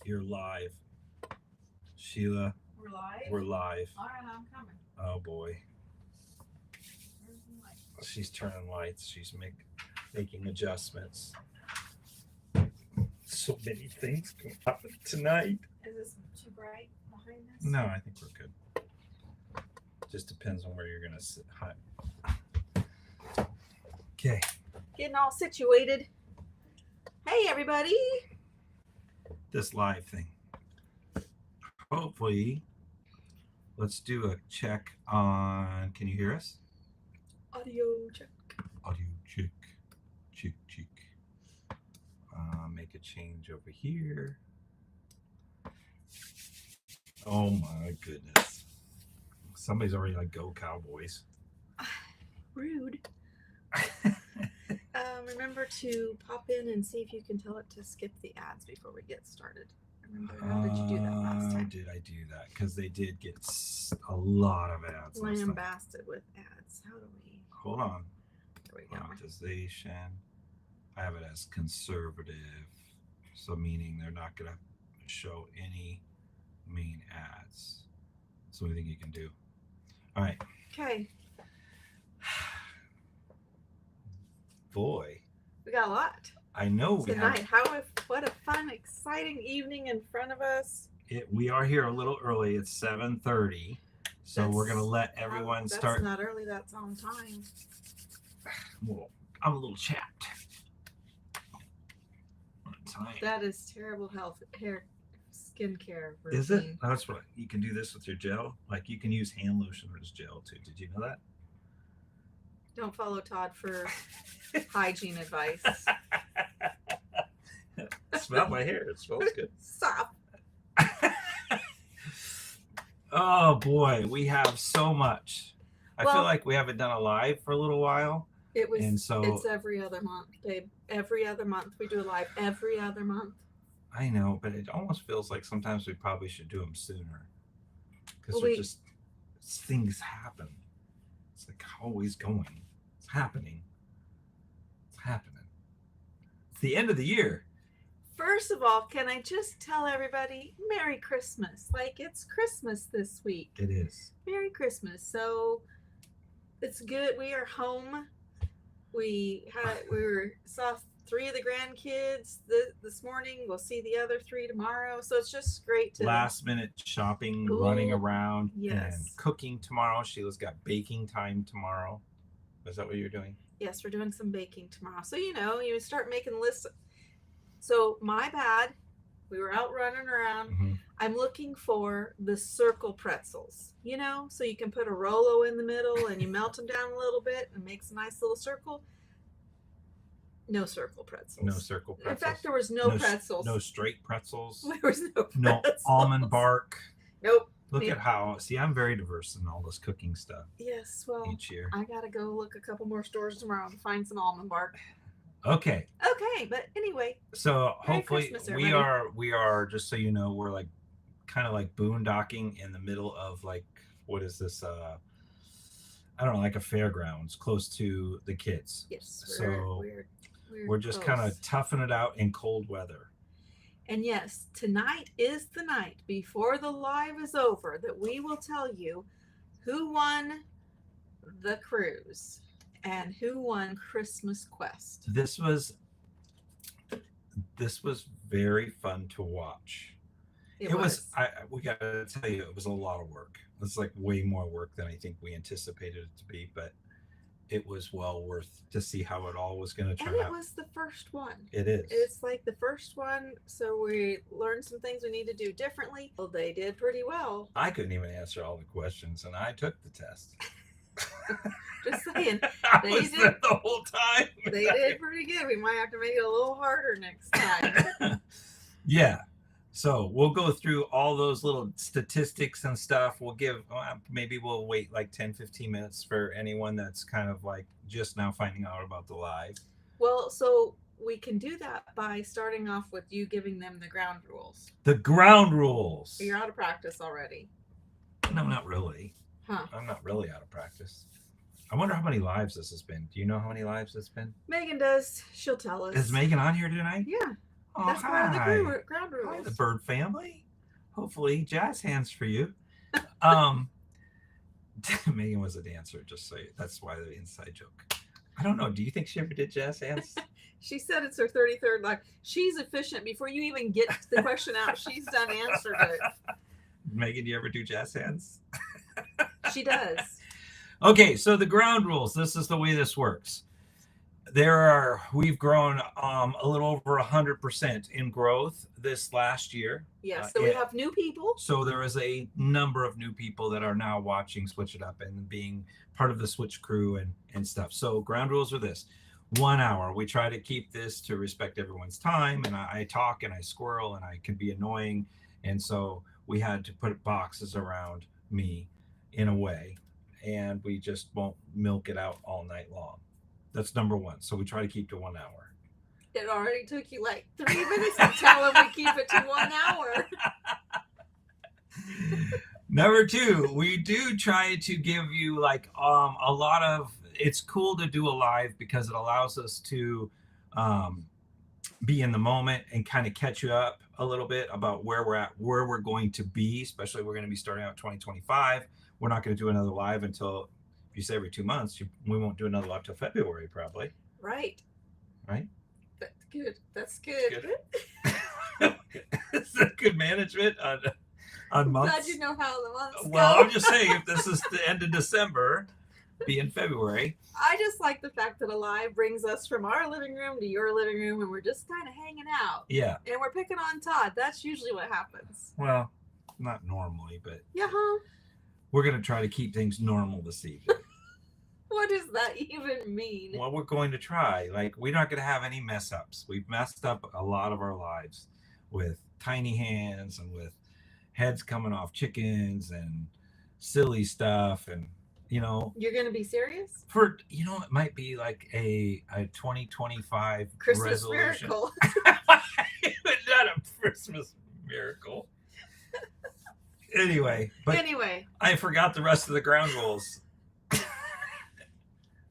You're live. Sheila. We're live? We're live. All right, I'm coming. Oh boy. Where's the light? She's turning lights. She's making adjustments. So many things going on tonight. Is this too bright behind us? No, I think we're good. Just depends on where you're going to sit. Hi. Okay. Getting all situated. Hey, everybody. This live thing. Hopefully, let's do a check on. Can you hear us? Audio check. Audio check. Check, check. Make a change over here. Oh my goodness. Somebody's already like, go Cowboys. Rude. Remember to pop in and see if you can tell it to skip the ads before we get started. Remember, how did you do that last time? Did I do that? Because they did get a lot of ads. Lambasted with ads. How do we? Hold on. There we go. Monetization. I have it as conservative. So meaning they're not going to show any main ads. That's the only thing you can do. All right. Okay. Boy. We got a lot. I know we tonight. What a fun, exciting evening in front of us. We are here a little early. It's 7:30. So we're going to let everyone start. That's not early. That's on time. Well, I'm a little chapped. On time. That is terrible skincare routine. Is it? That's what you can do this with your gel. Like you can use hand lotion as gel too. Did you know that? Don't follow Todd for hygiene advice. Smell my hair. It smells good. Stop. Oh boy, we have so much. I feel like we haven't done a live for a little while. It's every other month, babe. Every other month. We do a live every other month. I know, but it almost feels like sometimes we probably should do them sooner. Because things happen. It's like always going. It's happening. It's happening. It's the end of the year. First of all, can I just tell everybody Merry Christmas? Like it's Christmas this week. It is. Merry Christmas. So it's good. We are home. We saw 3 of the grandkids this morning. We'll see the other 3 tomorrow. So it's just great to last minute shopping, running around, yes, and cooking tomorrow. Sheila's got baking time tomorrow. Is that what you're doing? Yes, we're doing some baking tomorrow. So you start making lists. So my bad. We were out running around. Mm-hmm. I'm looking for the circle pretzels, so you can put a Rolo in the middle and you melt them down a little bit and it makes a nice little circle. No circle pretzels. No circle pretzels. In fact, there was no pretzels. No straight pretzels. There was no pretzels. No almond bark. Nope. Look at how, I'm very diverse in all this cooking stuff. Yes, well, each year. I got to go look a couple more stores tomorrow to find some almond bark. Okay, but anyway. So Merry hopefully Christmas, we are, just so you know, we're like kind of like boondocking in the middle of like, what is this? I don't know, like a fairgrounds close to the kids. Yes. We're just kind of toughing it out in cold weather. And yes, tonight is the night before the live is over that we will tell you who won the cruise and who won Christmas Quest. This was very fun to watch. It was. We got to tell you, it was a lot of work. It's like way more work than I think we anticipated it to be, but it was well worth to see how it all was going to turn out. And it was the first one. It is. It's like the first one, so we learned some things we need to do differently. Well, they did pretty well. I couldn't even answer all the questions, and I took the test. Just saying. I was there the whole time. They did pretty good. We might have to make it a little harder next time. Yeah. So we'll go through all those little statistics and stuff. We'll maybe we'll wait like 10-15 minutes for anyone that's kind of like just now finding out about the live. Well, so we can do that by starting off with you giving them the ground rules. The ground rules. You're out of practice already. No, not really. Huh. I'm not really out of practice. I wonder how many lives this has been. Do you know how many lives it's been? Megan does. She'll tell us. Is Megan on here tonight? Yeah. Oh, That's part of the ground rules. Hi, the bird family. Hopefully, jazz hands for you. Megan was a dancer, just so that's why the inside joke. I don't know. Do you think she ever did jazz hands? She said it's her 33rd life. She's efficient. Before you even get the question out, she's done answered it. Megan, do you ever do jazz hands? She does. Okay, so the ground rules. This is the way this works. We've grown a little over 100% in growth this last year. Yeah, so we have new people. So there is a number of new people that are now watching Switch It Up and being part of the Switch crew and stuff. So ground rules are this: 1 hour. We try to keep this to respect everyone's time, and I talk and I squirrel and I can be annoying, and so we had to put boxes around me in a way, and we just won't milk it out all night long. That's number one. So we try to keep to 1 hour. It already took you like 3 minutes to tell them we keep it to 1 hour. Number two, we do try to give you like a lot of, it's cool to do a live because it allows us to be in the moment and kind of catch you up a little bit about where we're at, where we're going to be, especially we're going to be starting out 2025. We're not going to do another live until, if you say every 2 months, we won't do another live till February probably. Right. Right? That's good. That's good. Is that good management on months? Glad you know how the months Well, go. I'm just saying, if this is the end of December, be in February. I just like the fact that a live brings us from our living room to your living room, and we're just kind of hanging out. Yeah. And we're picking on Todd. That's usually what happens. Well, not normally, but Yeah, huh? we're going to try to keep things normal this evening. What does that even mean? Well, we're going to try. Like, we're not going to have any mess ups. We've messed up a lot of our lives with tiny hands and with heads coming off chickens and silly stuff. And, you know, You're going to be serious? it might be like a 2025 Christmas resolution. miracle. Not a Christmas miracle. Anyway, I forgot the rest of the ground rules.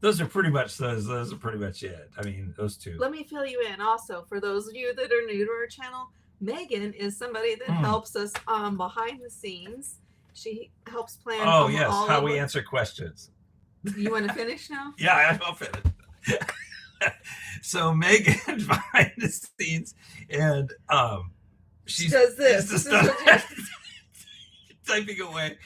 Those are pretty much it. I mean, those two. Let me fill you in. Also, for those of you that are new to our channel, Megan is somebody that helps us behind the scenes. She helps plan. Oh, yes, how we answer questions. You want to finish now? Yeah, I'll finish. So Megan behind the scenes, and she does this. Typing away.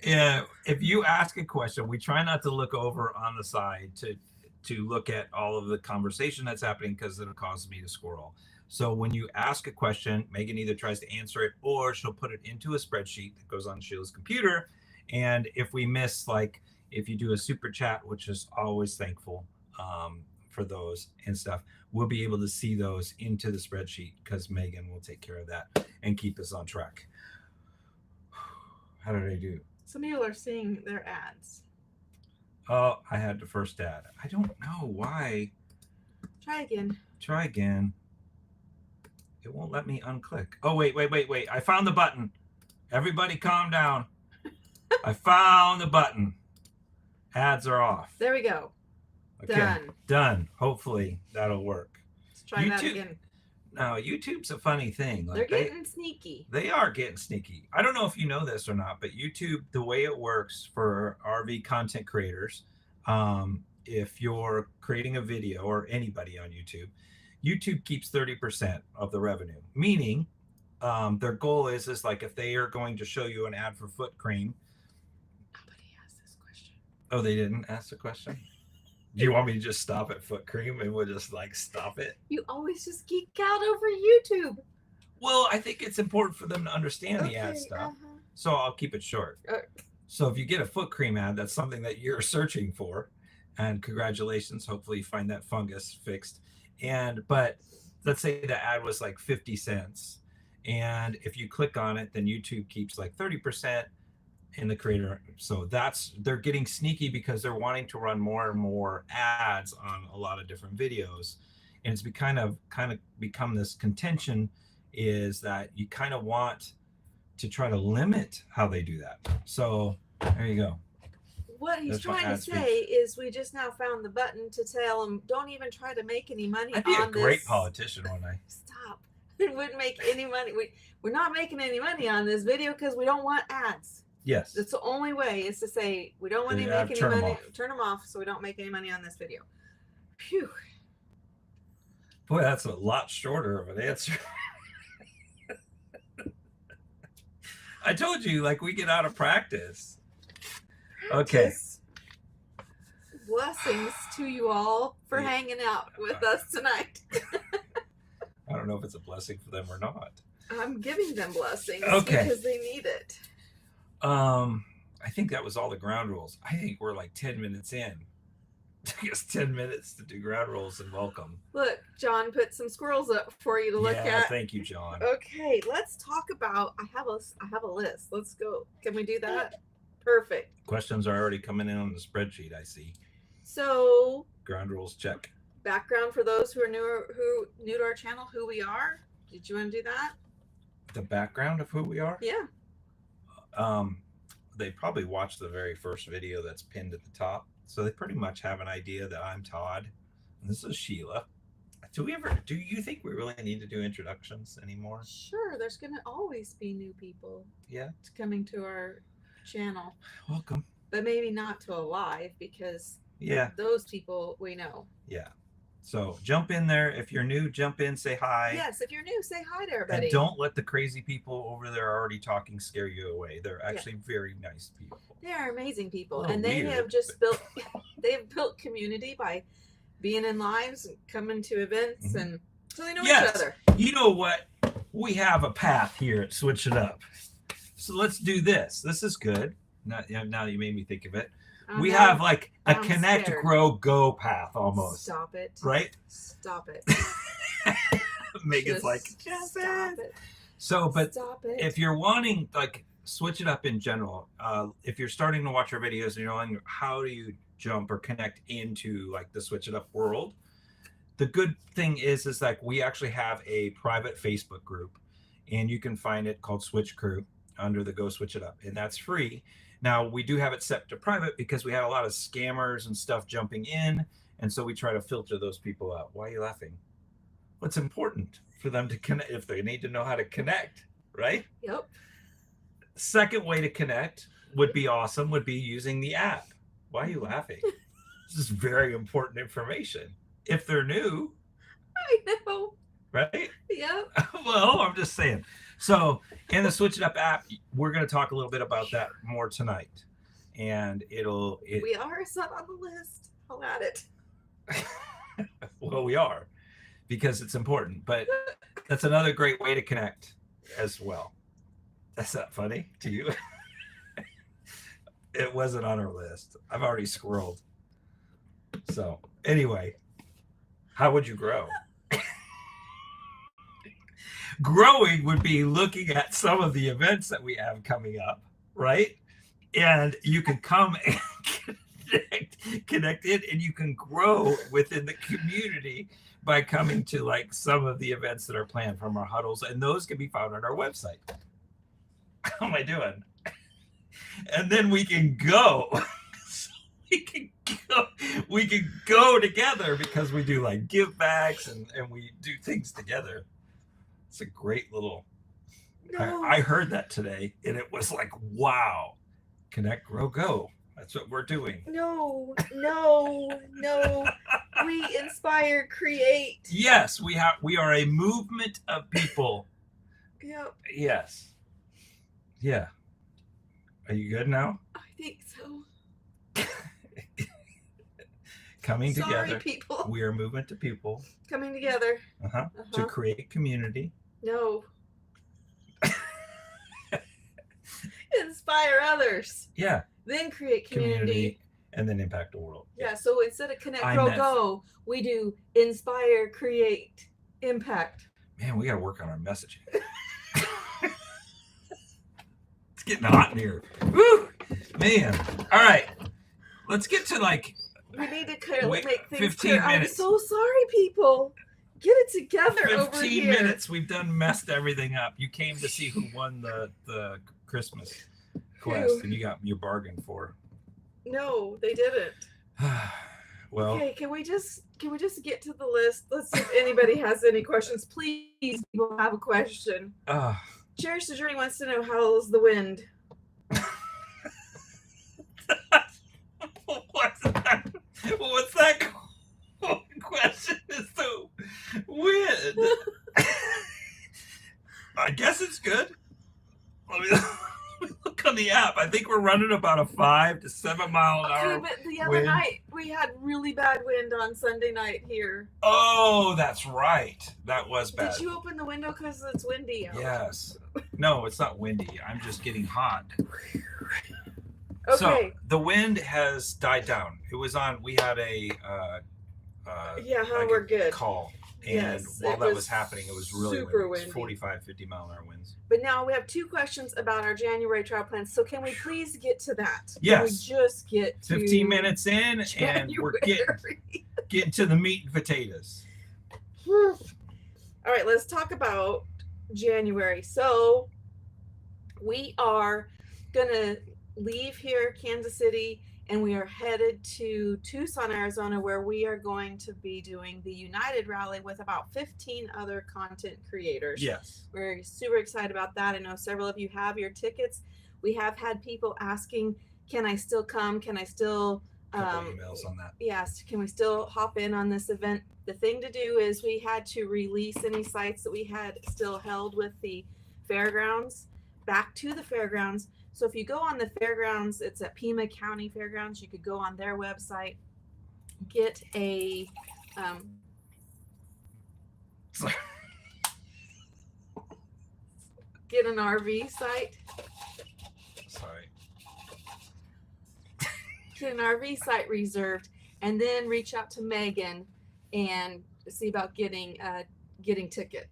Yeah, if you ask a question, we try not to look over on the side to look at all of the conversation that's happening because it'll cause me to squirrel. So when you ask a question, Megan either tries to answer it or she'll put it into a spreadsheet that goes on Sheila's computer. And if we miss, like if you do a super chat, which is always thankful for those and stuff, we'll be able to see those into the spreadsheet because Megan will take care of that and keep us on track. How did I do? Some people are seeing their ads. Oh, I had the first ad. I don't know why. Try again. It won't let me unclick. Oh, wait. I found the button. Everybody calm down. I found the button. Ads are off. There we go. Okay. Done. Hopefully that'll work. Let's try that again. No, YouTube's a funny thing. Like They're getting sneaky. They are getting sneaky. I don't know if you know this or not, but YouTube, the way it works for RV content creators, if you're creating a video or anybody on YouTube keeps 30% of the revenue. Meaning, their goal is like if they are going to show you an ad for foot cream. Nobody asked this question. Oh, they didn't ask the question? Do you want me to just stop at foot cream and we'll just like stop it? You always just geek out over YouTube. Well, I think it's important for them to understand the ad stuff. So I'll keep it short. So if you get a foot cream ad, that's something that you're searching for. And congratulations. Hopefully you find that fungus fixed. But let's say the ad was like 50 cents. And if you click on it, then YouTube keeps like 30% in the creator. So they're getting sneaky because they're wanting to run more and more ads on a lot of different videos. And it's kind of become this contention is that you kind of want to try to limit how they do that. So there you go. What he's trying to say is we just now found the button to tell him, don't even try to make any money on this. I'd be a great politician, wouldn't I? Stop. We wouldn't make any money. We're not making any money on this video because we don't want ads. Yes. That's the only way, is to say we don't want to make any money. Turn them off so we don't make any money on this video. Phew. Boy, that's a lot shorter of an answer. I told you, like, we get out of practice. Okay. Blessings to you all for hanging out with us tonight. I don't know if it's a blessing for them or not. I'm giving them blessings because they need it. I think that was all the ground rules. I think we're like 10 minutes in. It took us 10 minutes to do ground rules and welcome. Look, John put some squirrels up for you to look at. Thank you, John. Okay, let's talk about. I have a list. Let's go. Can we do that? Perfect. Questions are already coming in on the spreadsheet, I see. So ground rules, check. Background for those who are new to our channel, who we are. Did you want to do that? The background of who we are? Yeah. They probably watched the very first video that's pinned at the top. So they pretty much have an idea that I'm Todd and this is Sheila. Do you think we really need to do introductions anymore? Sure, there's gonna always be new people. Yeah. Coming to our channel. Welcome. But maybe not to a live, because those people we know. Yeah. So jump in there. If you're new, jump in, say hi. Yes, if you're new, say hi to everybody. And don't let the crazy people over there already talking scare you away. They're actually very nice people. They are amazing people. And they have just built built community by being in lives and coming to events, and so they know each other. You know what? We have a path here at Switch It Up. So let's do this. This is good. Now you made me think of it. We have like a connect, grow, go path almost. Stop it. Right? Stop it. Megan's like, just stop it. So, but stop it. If you're wanting, like, Switch It Up in general, if you're starting to watch our videos and you're wondering how do you jump or connect into like the Switch It Up world, the good thing is like we actually have a private Facebook group, and you can find it called Switch Crew under the Go Switch It Up, and that's free. Now, we do have it set to private because we had a lot of scammers and stuff jumping in, and so we try to filter those people out. Why are you laughing? What's important for them to connect if they need to know how to connect, right? Yep. Second way to connect would be using the app. Why are you laughing? This is very important information. If they're new. I know. Right? Yep. Well, I'm just saying. So in the Switch It Up app, we're going to talk a little bit about that more tonight. And we are set on the list. I'll add it. Well, we are, because it's important. But that's another great way to connect as well. That's not funny to you? It wasn't on our list. I've already squirreled. So anyway, how would you grow? Growing would be looking at some of the events that we have coming up, right? And you can come and connect in, and you can grow within the community by coming to like some of the events that are planned from our huddles, and those can be found on our website. How am I doing? And then we can go. So we can go together because we do like give backs and we do things together. It's a great little. No. I heard that today, and it was like, wow, connect, grow, go. That's what we're doing. No. We inspire, create. Yes, we are a movement of people. Yep. Yes. Yeah. Are you good now? I think so. Coming together. People. We are a movement of people. Coming together. To create community. No. Inspire others. Yeah. Then create community. And then impact the world. Yeah. So instead of connect, grow, go, we do inspire, create, impact. Man, we got to work on our messaging. It's getting hot in here. Woo! Man. All right. Let's get to like. We need to make things 15 clear. minutes. I'm so sorry, people. Get it together over here. 15 minutes. We've messed everything up. You came to see who won the Christmas quest, and you got your bargain for. No, they didn't. Well, okay, can we just get to the list? Let's see if anybody has any questions. Please, people have a question. Cherish the Journey wants to know, how's the wind? What's that question? Is the wind? I guess it's good. Let me look on the app. I think we're running about a 5 to 7 mile an hour. Okay, but the other wind. night we had really bad wind on Sunday night here. Oh, that's right. That was bad. Did you open the window because it's windy out? Yes. No, it's not windy. I'm just getting hot. Okay. So the wind has died down. It was on. We had a we're good. call. And Yes, while it that was was happening, it was really super windy. It was windy. 45, 50 mile an hour winds. But now we have 2 questions about our January travel plans. So can we please get to that? Yes. Can we just get to 15 minutes in, and we're January? getting to the meat and potatoes. All right, let's talk about January. So we are gonna leave here, Kansas City, and we are headed to Tucson, Arizona, where we are going to be doing the United Rally with about 15 other content creators. Yes. We're super excited about that. I know several of you have your tickets. We have had people asking, can I still come? Can I still Couple emails on that. yes, can we still hop in on this event? The thing to do is we had to release any sites that we had still held with the fairgrounds back to the fairgrounds. So if you go on the fairgrounds, it's at Pima County Fairgrounds. You could go on their website, get a get an RV site. Sorry. Get an RV site reserved, and then reach out to Megan and see about getting tickets.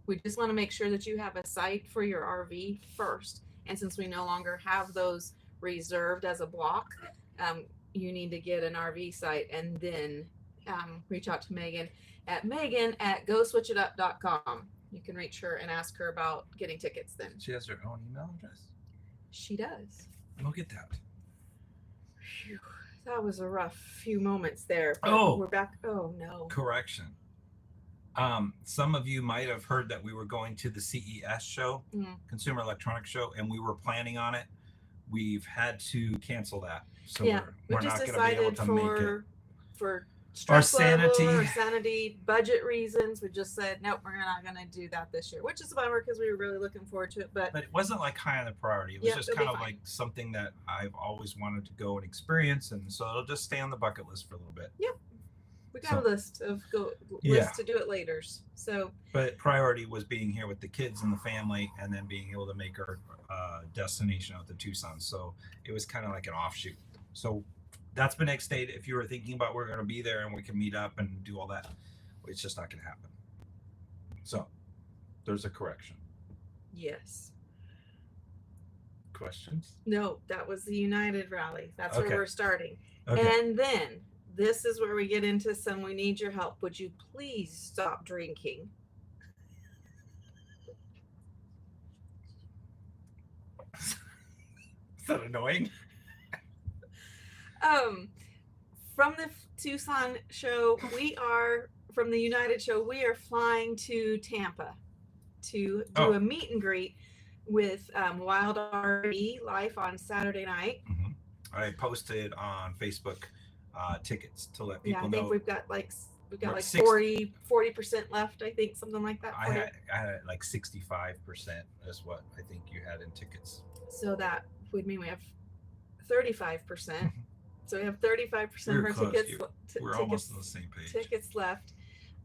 We just want to make sure that you have a site for your RV first. And since we no longer have those reserved as a block, you need to get an RV site, and then reach out to Megan at @ghoswitchitup.com. You can reach her and ask her about getting tickets then. She has her own email address? She does. Look at that. Phew, that was a rough few moments there. But Oh. we're back. Oh, no. Correction. Some of you might have heard that we were going to the CES show, Consumer Electronics Show, and we were planning on it. We've had to cancel that. So Yeah, we're we just not going to be able decided to make it. for stress sanity. level or sanity, budget reasons, we just said, nope, we're not going to do that this year, which is a bummer because we were really looking forward to it. But But it wasn't like high on the priority. It was Yeah, just it'll kind be of fine. like something that I've always wanted to go and experience. And so it'll just stay on the bucket list for a little bit. we got So- a list of Yeah. lists to do it later. So But priority was being here with the kids and the family, and then being able to make our destination out to Tucson. So it was kind of like an offshoot. So that's my next date. If you were thinking about we're going to be there and we can meet up and do all that, it's just not going to happen. So there's a correction. yes. Questions? No, that was the United Rally. That's Okay. where we're starting. Okay. And then this is where we get into some we need your help. Would you please stop drinking? Is that annoying? From the Tucson show, from the United show, we are flying to Tampa to do a meet and greet with Wild RV Life on Saturday night. I posted on Facebook tickets to let people I know. think we've got like We're at 40% left, I think, something like that. I had like 65% is what I think you had in tickets. So that would mean we have 35%. So we have 35% We're of our close, tickets. dude. We're almost on the same page. Tickets left.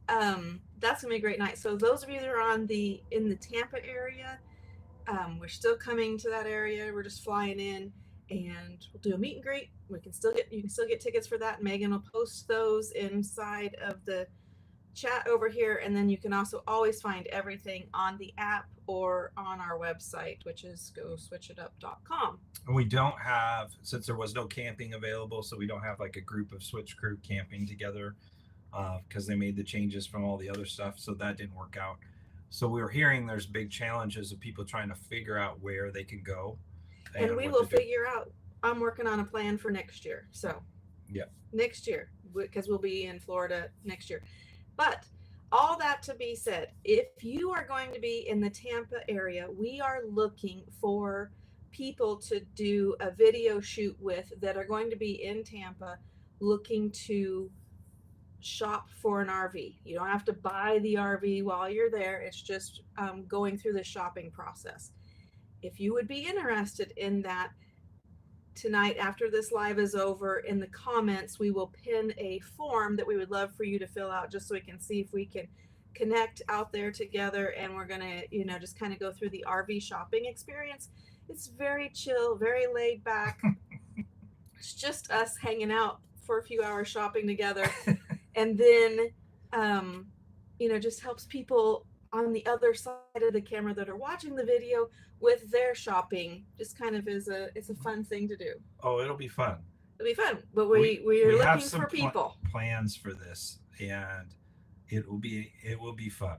That's gonna be a great night. So those of you that are in the Tampa area, we're still coming to that area. We're just flying in, and we'll do a meet and greet. You can still get tickets for that. Megan will post those inside of the chat over here, and then you can also always find everything on the app or on our website, which is ghoswitchitup.com. And we don't have, since there was no camping available, so we don't have like a group of Switch crew camping together because they made the changes from all the other stuff. So that didn't work out. So we were hearing there's big challenges of people trying to figure out where they can go. And we will figure out. I'm working on a plan for next year. So yeah, next year because we'll be in Florida next year. But all that to be said, if you are going to be in the Tampa area, we are looking for people to do a video shoot with that are going to be in Tampa looking to shop for an RV. You don't have to buy the RV while you're there. It's just going through the shopping process. If you would be interested in that, tonight after this live is over, in the comments we will pin a form that we would love for you to fill out, just so we can see if we can connect out there together. And we're gonna, you know, just kind of go through the RV shopping experience. It's very chill, very laid back. It's just us hanging out for a few hours shopping together. And then you know, just helps people on the other side of the camera that are watching the video with their shopping. Just kind of is it's a fun thing to do. Oh, it'll be fun. It'll be fun. But we are looking for people. Plans for this, and it will be fun.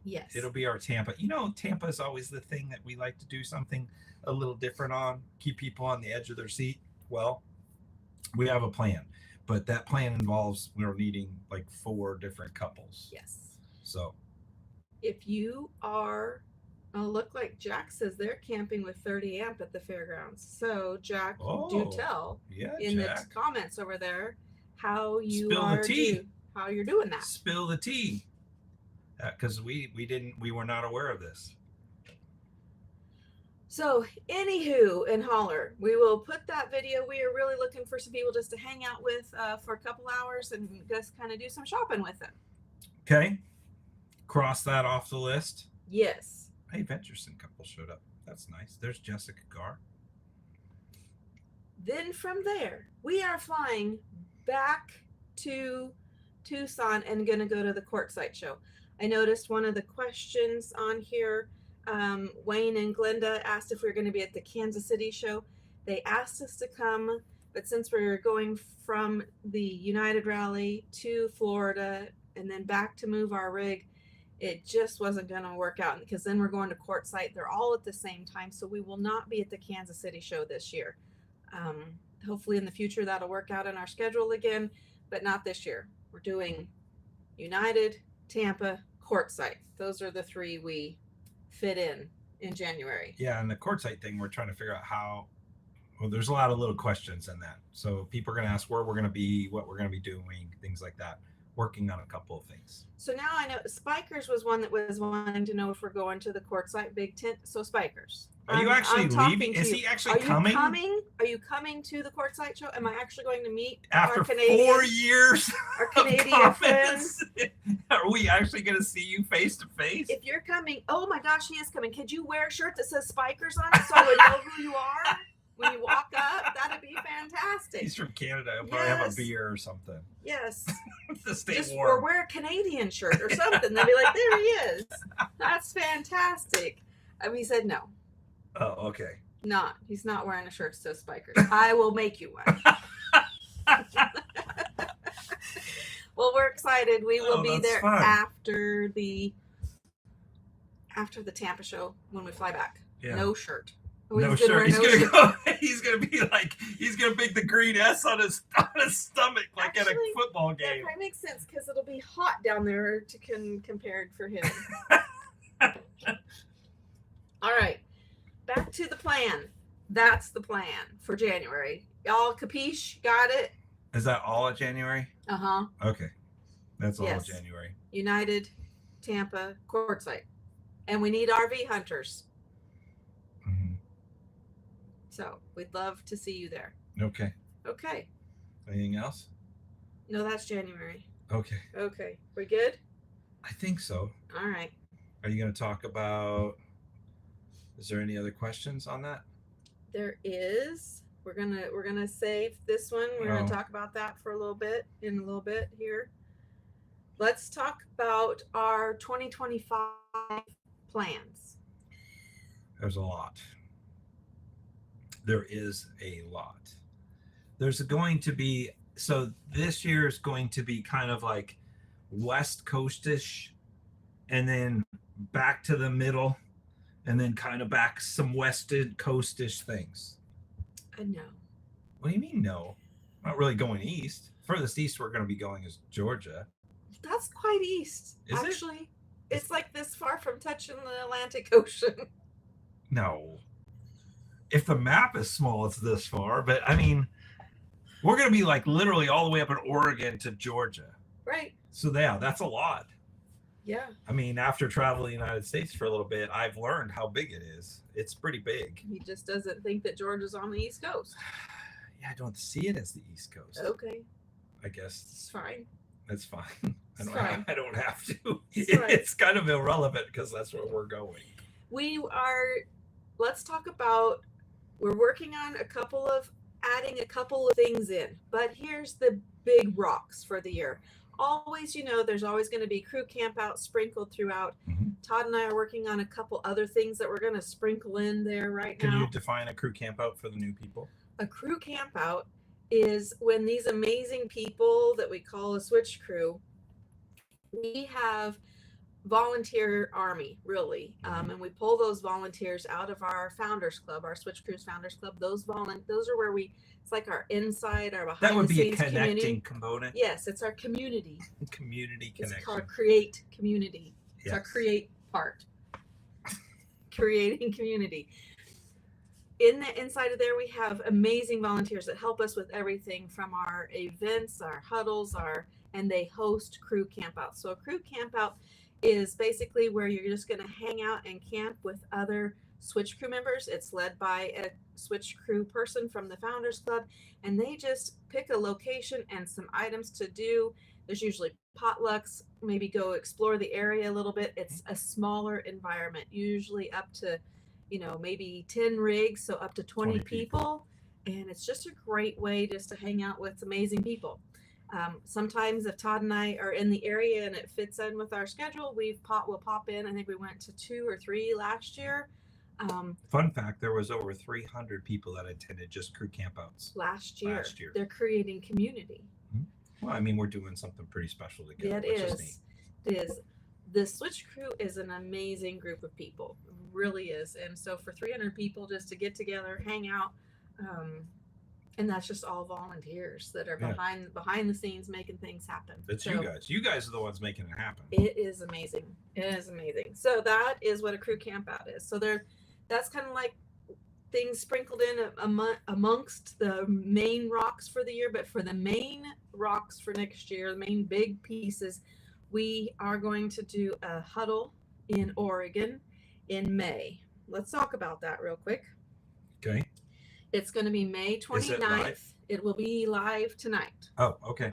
Yes. It'll be our Tampa. You know, Tampa is always the thing that we like to do something a little different on, keep people on the edge of their seat. Well, we have a plan, but that plan involves we're needing like 4 different couples. Yes. So if you are, look like Jack says they're camping with 30 amp at the fairgrounds. So Jack, do tell in Jack, the comments over there how you how you're doing that. Spill the tea, because we were not aware of this. So anywho, and holler, we will put that video. We are really looking for some people just to hang out with for a couple hours and just kind of do some shopping with them. Okay. Cross that off the list. Yes. Hey, Venturesome couple showed up. That's nice. There's Jessica Carr. Then from there, we are flying back to Tucson and going to go to the Quartzsite show. I noticed one of the questions on here, Wayne and Glenda asked if we were going to be at the Kansas City show. They asked us to come, but since we're going from the United Rally to Florida and then back to move our rig, it just wasn't going to work out, because then we're going to Quartzsite. They're all at the same time, so we will not be at the Kansas City show this year. Hopefully in the future that'll work out in our schedule again, but not this year. We're doing United, Tampa, Quartzsite. Those are the 3 we fit in January. Yeah, and the Quartzsite thing, we're trying to figure out how. Well, there's a lot of little questions in that. So people are going to ask where we're going to be, what we're going to be doing, things like that. Working on a couple of things. So now I know Spikers was one that was wanting to know if we're going to the Quartzsite big tent. So Spikers, are you actually leaving? Is he actually coming? Are you coming to the Quartzsite show? Am I actually going to meet after our Canadian, 4 years? Our Canadian friends. Are we actually going to see you face to face? If you're coming, oh my gosh, he is coming. Could you wear a shirt that says Spikers on it so I would know who you are when you walk up? That'd be fantastic. He's from Canada. He'll probably have a beer or something. Yes. To stay just warm. Or wear a Canadian shirt or something. They'll be like, there he is. That's fantastic. He said no. Oh, okay. He's not wearing a shirt that says Spikers. I will make you one. Well, we're excited. We will be there fun. after the Tampa show when we fly back. Yeah. No shirt. No shirt. He's gonna go. He's gonna be like. He's gonna make the green S on his stomach, like at a football game. That probably makes sense because it'll be hot down there compared for him. All right, back to the plan. That's the plan for January. Y'all capiche? Got it? Is that all of January? Uh-huh. Okay, that's all of January. United, Tampa, Quartzsite, and we need RV hunters. So we'd love to see you there. Okay. Okay. Anything else? No, that's January. Okay. Okay. We good? I think so. All right. Are you going to talk about, is there any other questions on that? There is. We're gonna save this one. We're gonna talk about that for a little bit here. Let's talk about our 2025 plans. There's a lot. There is a lot. There's going to be, so this year is going to be kind of like West Coast-ish, and then back to the middle, and then kind of back some West Coast-ish things. No. What do you mean no? I'm not really going east. furthest east we're going to be going is Georgia. That's quite east, Is it? actually. It's like this far from touching the Atlantic Ocean. No. If the map is small, it's this far. But I mean, we're going to be like literally all the way up in Oregon to Georgia. Right. So yeah, that's a lot. Yeah. I mean, after traveling the United States for a little bit, I've learned how big it is. It's pretty big. He just doesn't think that Georgia's on the East Coast. Yeah, I don't see it as the East Coast. Okay. I guess it's fine. That's fine. I don't have to. It's kind of irrelevant because that's where we're going. Let's talk about, we're working on adding a couple of things in, but here's the big rocks for the year. Always, there's always going to be crew camp out sprinkled throughout. Mm-hmm. Todd and I are working on a couple other things that we're going to sprinkle in there now. Can you define a crew camp out for the new people? A crew camp out is when these amazing people that we call a switch crew, we have volunteer army, really. And we pull those volunteers out of our Founders Club, our Switch Crews Founders Club. Those are where it's like our inside, our behind that would the be a scenes connecting community. Component. Yes, it's our community. Community connection. It's called Create Community. It's Yes. our create part. Creating community. In the inside of there, we have amazing volunteers that help us with everything from our events, our huddles, and they host crew campouts. So a crew campout is basically where you're just going to hang out and camp with other Switch crew members. It's led by a Switch crew person from the Founders Club, and they just pick a location and some items to do. There's usually potlucks, maybe go explore the area a little bit. It's a smaller environment, usually up to, maybe 10 rigs, so up to 20 people. And it's just a great way just to hang out with amazing people. Sometimes if Todd and I are in the area and it fits in with our schedule, we'll pop in. I think we went to 2 or 3 last year. Fun fact, there was over 300 people that attended just crew campouts last year. They're creating community. Well, I mean, we're doing something pretty special together. Yeah, it is. The Switch crew is an amazing group of people. It really is. And so for 300 people just to get together, hang out, and that's just all volunteers that are behind the scenes making things happen. It's you guys. You guys are the ones making it happen. It is amazing. It is amazing. So that is what a crew camp out is. So that's kind of like things sprinkled in amongst the main rocks for the year. But for the main rocks for next year, the main big pieces, we are going to do a huddle in Oregon in May. Let's talk about that real quick. Okay. It's going to be May 29th. It will be live tonight. Oh, okay.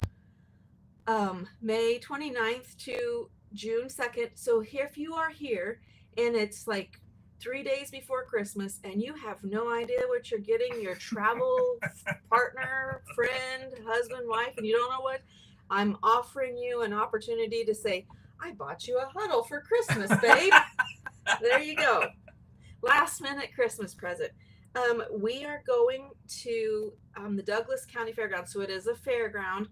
May 29th to June 2nd. So if you are here and it's like 3 days before Christmas and you have no idea what you're getting, your travel partner, friend, husband, wife, and you don't know what, I'm offering you an opportunity to say, I bought you a huddle for Christmas, babe. There you go. Last minute Christmas present. We are going to the Douglas County Fairgrounds. So it is a fairground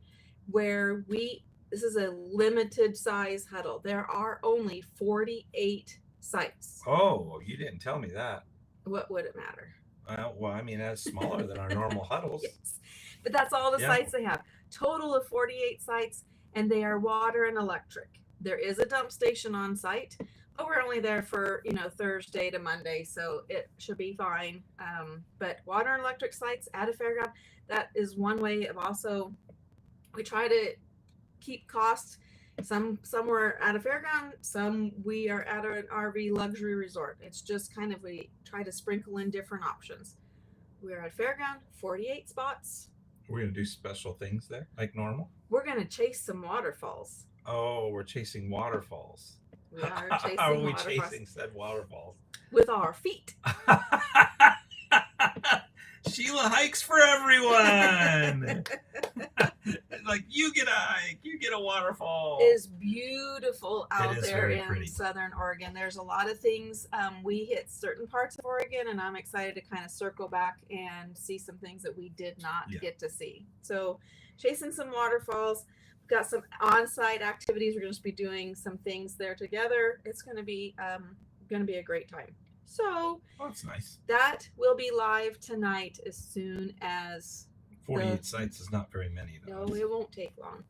where this is a limited size huddle. There are only 48 sites. Oh, you didn't tell me that. What would it matter? Well, I mean, that's smaller than our normal huddles. Yes. But that's all the sites they have. Total of 48 sites, and they are water and electric. There is a dump station on site, but we're only there for, Thursday to Monday, so it should be fine. But water and electric sites at a fairground, that is one way of also, we try to keep costs. Some we're at a fairground, some we are at an RV luxury resort. It's just kind of, we try to sprinkle in different options. We're at fairground, 48 spots. We're going to do special things there, like normal? We're going to chase some waterfalls. Oh, we're chasing waterfalls. We are chasing How are we waterfalls. chasing said waterfalls? With our feet. Sheila hikes for everyone. Like, you get a hike, you get a waterfall. It is beautiful out there in pretty. Southern Oregon. There's a lot of things. We hit certain parts of Oregon, and I'm excited to kind of circle back and see some things that we did not get to see. So chasing some waterfalls. We've got some on-site activities. We're going to be doing some things there together. It's going to be a great time. So that's nice. That will be live tonight as soon as 48 sites is not very many, though. No, it won't take long.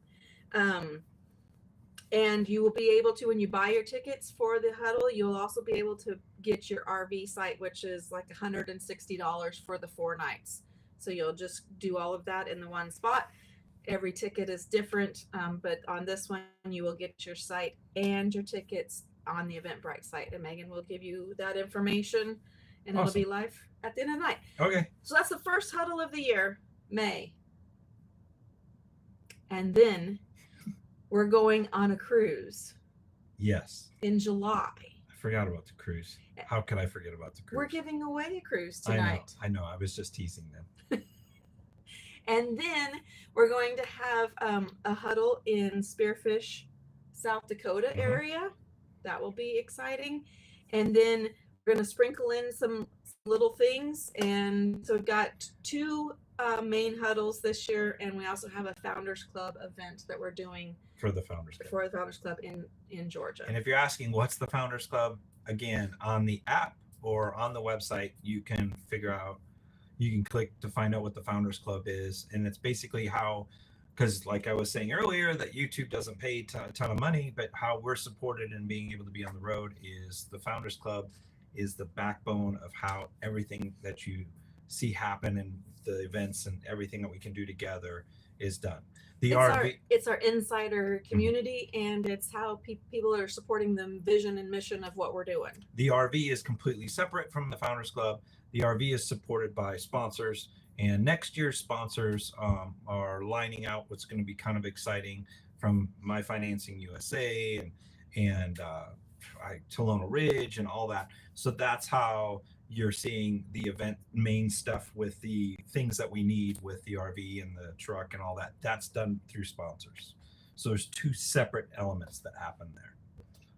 And you will be able to, when you buy your tickets for the huddle, you'll also be able to get your RV site, which is like $160 for the 4 nights. So you'll just do all of that in the one spot. Every ticket is different, but on this one, you will get your site and your tickets on the Eventbrite site. And Megan will give you that information, and it'll be live at the end of the night. Okay. So that's the first huddle of the year, May. And then we're going on a cruise. Yes. In July. I forgot about the cruise. How could I forget about the cruise? We're giving away a cruise tonight. I know. I was just teasing them. And then we're going to have a huddle in Spearfish, South Dakota area. That will be exciting. And then we're going to sprinkle in some little things. And so we've got 2 main huddles this year, and we also have a Founders Club event that we're doing for the Founders Club. For the Founders Club in Georgia. And if you're asking what's the Founders Club, again, on the app or on the website, you can figure out, you can click to find out what the Founders Club is. And it's basically how, because like I was saying earlier, that YouTube doesn't pay a ton of money, but how we're supported in being able to be on the road is the Founders Club is the backbone of how everything that you see happen and the events and everything that we can do together is done. It's our insider community, and it's how people are supporting the vision and mission of what we're doing. The RV is completely separate from the Founders Club. The RV is supported by sponsors, and next year's sponsors are lining out what's going to be kind of exciting from My Financing USA and Tolona Ridge and all that. So that's how you're seeing the event main stuff with the things that we need with the RV and the truck and all that. That's done through sponsors. So there's 2 separate elements that happen there.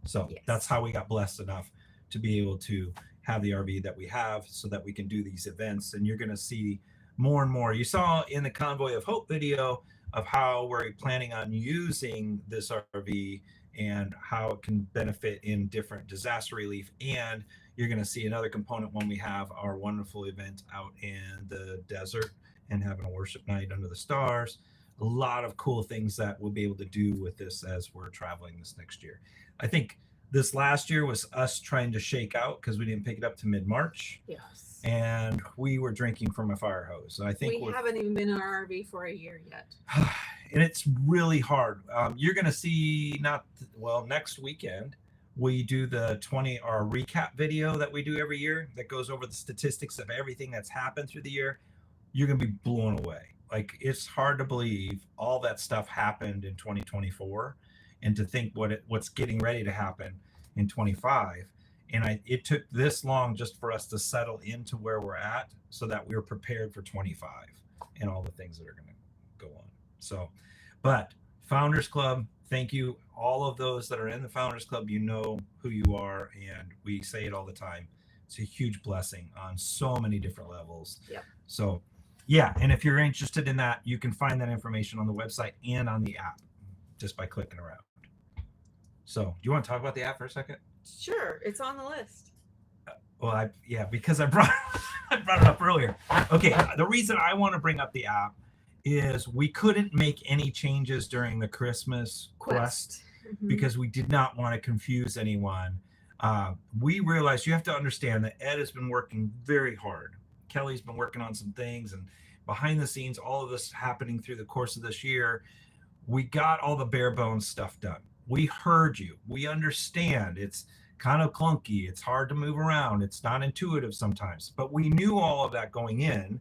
So that's how we got blessed enough to be able to have the RV that we have so that we can do these events. And you're going to see more and more. You saw in the Convoy of Hope video of how we're planning on using this RV and how it can benefit in different disaster relief. And you're going to see another component when we have our wonderful event out in the desert and having a worship night under the stars. A lot of cool things that we'll be able to do with this as we're traveling this next year. I think this last year was us trying to shake out because we didn't pick it up to mid-March. Yes. And we were drinking from a fire hose. I think we haven't even been in our RV for a year yet. And it's really hard. You're going to see next weekend, we do the our recap video that we do every year that goes over the statistics of everything that's happened through the year. You're going to be blown away. Like, it's hard to believe all that stuff happened in 2024 and to think what's getting ready to happen in 25. And it took this long just for us to settle into where we're at so that we were prepared for 25 and all the things that are going to go on. So, but Founders Club, thank you. All of those that are in the Founders Club, you know who you are, and we say it all the time. It's a huge blessing on so many different levels. Yep. So, yeah, and if you're interested in that, you can find that information on the website and on the app just by clicking around. So, do you want to talk about the app for a second? Sure, it's on the list. Because I brought it up earlier. Okay, the reason I want to bring up the app is we couldn't make any changes during the Christmas quest because we did not want to confuse anyone. We realized you have to understand that Ed has been working very hard. Kelly's been working on some things, and behind the scenes, all of this happening through the course of this year, we got all the bare bones stuff done. We heard you. We understand it's kind of clunky. It's hard to move around. It's not intuitive sometimes, but we knew all of that going in.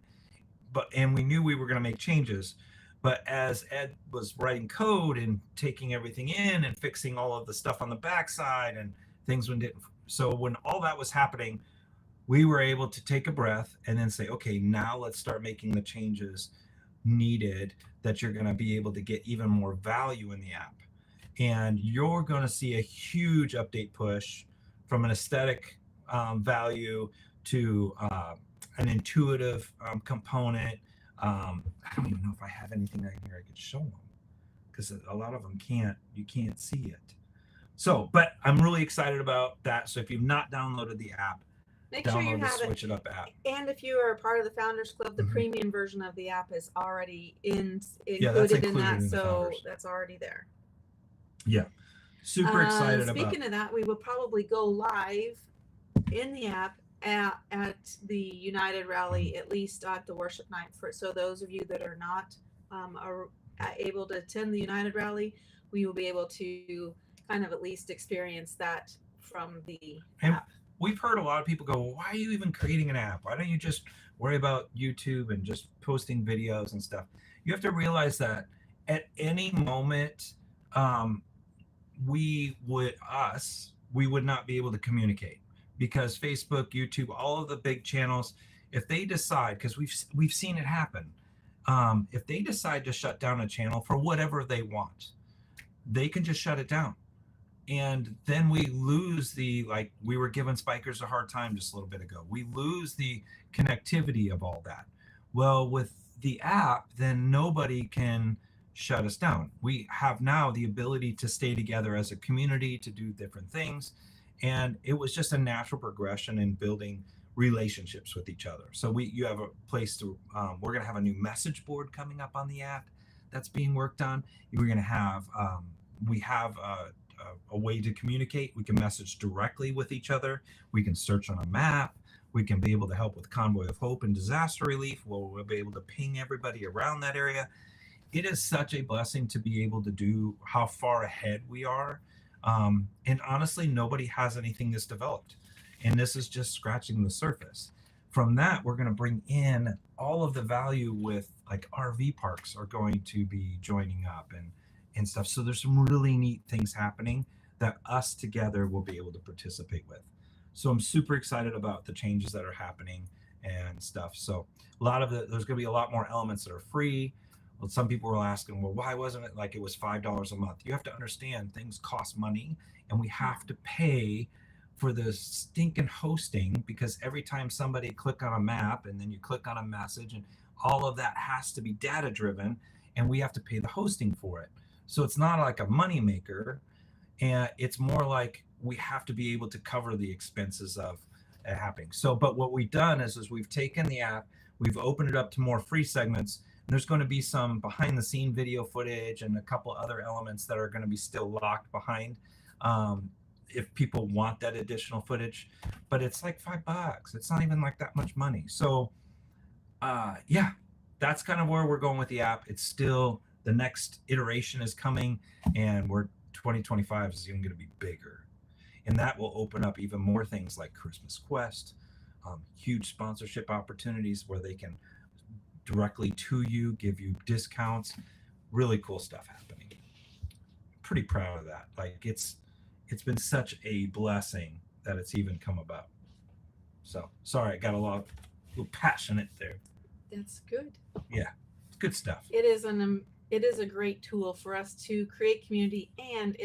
And we knew we were going to make changes. But as Ed was writing code and taking everything in and fixing all of the stuff on the backside and things when all that was happening, we were able to take a breath and then say, okay, now let's start making the changes needed that you're going to be able to get even more value in the app. And you're going to see a huge update push from an aesthetic value to an intuitive component. I don't even know if I have anything right here I could show them because a lot of them you can't see it. So, but I'm really excited about that. So if you've not downloaded the app, Make sure you download the have it. Switch It Up app. And if you are a part of the Founders Club, the Mhm. premium version of the app is already that's included in that, included in the so Founders. that's already there. Yeah, super excited about. Speaking of that, we will probably go live in the app at the United Rally, at least at the worship night. So those of you that are not are able to attend the United Rally, we will be able to kind of at least experience that from the app. We've heard a lot of people go, well, why are you even creating an app? Why don't you just worry about YouTube and just posting videos and stuff? You have to realize that at any moment, we would not be able to communicate, because Facebook, YouTube, all of the big channels, if they decide, because we've seen it happen, if they decide to shut down a channel for whatever they want, they can just shut it down. And then we lose like we were giving Spikers a hard time just a little bit ago. We lose the connectivity of all that. Well, with the app, then nobody can shut us down. We have now the ability to stay together as a community, to do different things. And it was just a natural progression in building relationships with each other. So you have a place to, we're going to have a new message board coming up on the app that's being worked on. We're going to have, we have a way to communicate. We can message directly with each other. We can search on a map. We can be able to help with Convoy of Hope and disaster relief. We'll be able to ping everybody around that area. It is such a blessing to be able to do how far ahead we are. And honestly, nobody has anything this developed. And this is just scratching the surface. From that, we're going to bring in all of the value with, like, RV parks are going to be joining up and stuff. So there's some really neat things happening that us together will be able to participate with. So I'm super excited about the changes that are happening and stuff. So a lot of there's going to be a lot more elements that are free. Well, some people were asking, well, why wasn't it like it was $5 a month? You have to understand things cost money, and we have to pay for the stinking hosting, because every time somebody click on a map and then you click on a message, and all of that has to be data driven, and we have to pay the hosting for it. So it's not like a money maker, and it's more like we have to be able to cover the expenses of it happening. So, but what we've done is we've taken the app, we've opened it up to more free segments. And there's going to be some behind the scene video footage and a couple other elements that are going to be still locked behind if people want that additional footage. But it's like $5. It's not even like that much money. So yeah, that's kind of where we're going with the app. It's still, the next iteration is coming, and 2025 is even going to be bigger. And that will open up even more things like Christmas Quest, huge sponsorship opportunities where they can directly to you, give you discounts, really cool stuff happening. Pretty proud of that. Like, it's been such a blessing that it's even come about. So sorry, I got a little passionate there. That's good. Yeah, it's good stuff. It is a great tool for us to create community and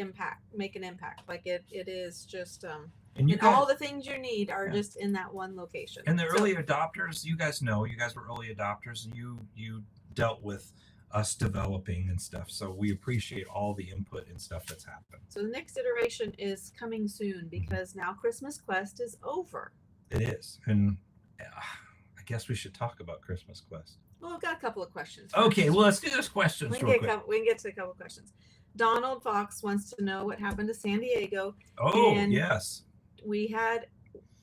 make an impact. Like it is just and all the things you need are just in that one location. And the early adopters, you guys were early adopters, and you dealt with us developing and stuff. So we appreciate all the input and stuff that's happened. So the next iteration is coming soon, because now Christmas Quest is over. It is. And I guess we should talk about Christmas Quest. Well, I've got a couple of questions. Okay, well, let's do those questions real quick. We can get to a couple of questions. Donald Fox wants to know what happened to San Diego. Oh, and yes. We had,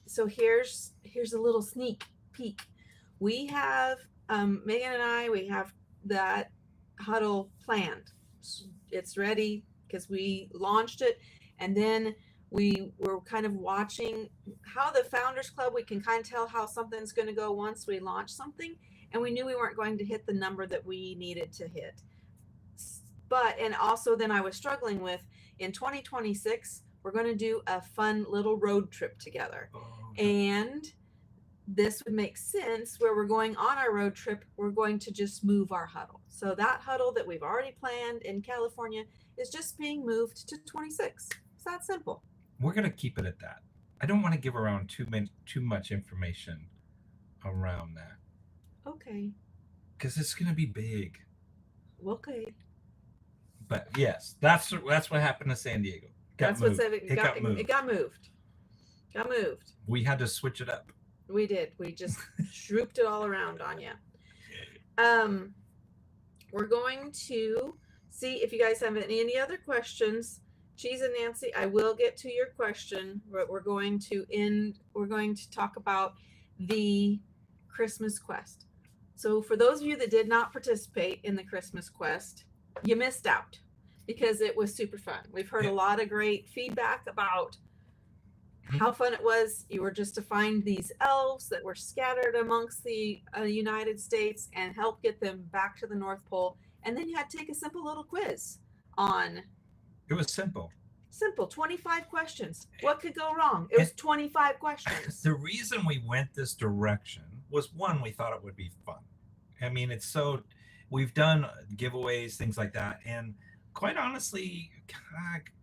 so here's a little sneak peek. We have, Megan and I, we have that huddle planned. It's ready because we launched it, and then we were kind of watching how the Founders Club, we can kind of tell how something's going to go once we launch something, and we knew we weren't going to hit the number that we needed to hit. But, and also then I was struggling with, in 2026, we're going to do a fun little road trip together. Oh, and this would make sense where we're going on our road trip, we're going to just move our huddle. So that huddle that we've already planned in California is just being moved to 26. It's that simple. We're going to keep it at that. I don't want to give around too much information around that. Okay. Because it's going to be big. Okay. But yes, that's what happened to San Diego. It got moved. Got moved. We had to switch it up. We did. We just swooped it all around on you. We're going to see if you guys have any other questions. Cheese and Nancy, I will get to your question, but we're going to talk about the Christmas Quest. So for those of you that did not participate in the Christmas Quest, you missed out because it was super fun. We've heard a lot of great feedback about how fun it was. You were just to find these elves that were scattered amongst the United States and help get them back to the North Pole. And then you had to take a simple little quiz on... It was simple. Simple, 25 questions. What could go wrong? It was 25 questions. The reason we went this direction was, one, we thought it would be fun. I mean, we've done giveaways, things like that. And quite honestly,